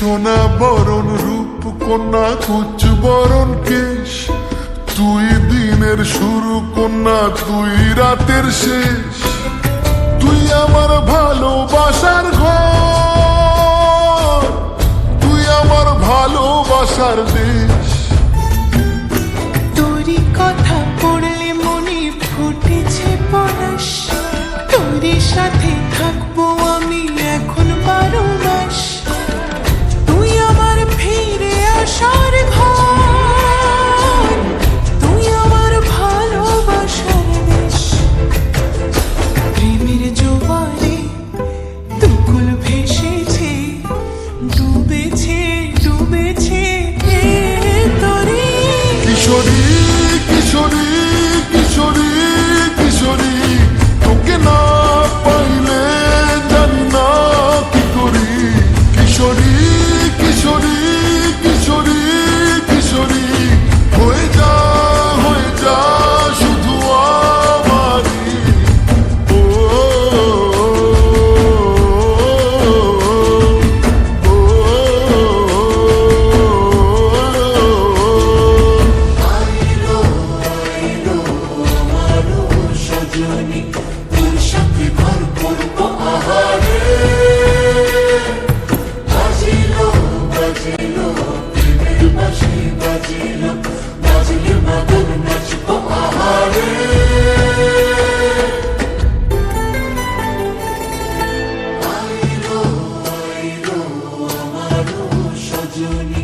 সোনা বরণ রূপ কন্যা কুচ বরণ কেশ, তুই দিনের শুরু কন্যা তুই রাতের শেষ। তুই আমার ভালোবাসার ঘর, তুই আমার ভালোবাসার দেশ। তোরই কথা পড়লে মনে ফুটেছে পরশ, তোরই সাথে থাকবো আমি এখন 12 মাস। তুই আমার ফিরে আসার ঘর, তুই আমার ভালোবাসার দেশ। প্রেমের জোয়ারে দুকুল ভেসেছে, ডুবেছে ডুবেছে তোরে। কিশোরী কিশোরী কিশোরী কিশোরী, তোকে না পাইলে জানি না কি করি। কিশোরী কিশোরী কিশোরী কিশোরী, হয়ে যা শুধু আমারই। ও তোর সাথে ঘর করবো আহারে। বাজিলো বাজিলো প্রেমের বাঁশি বাজিলো, বাজলে মাদন নাচবো আহারে। আইলো আইলো আমার সজনী।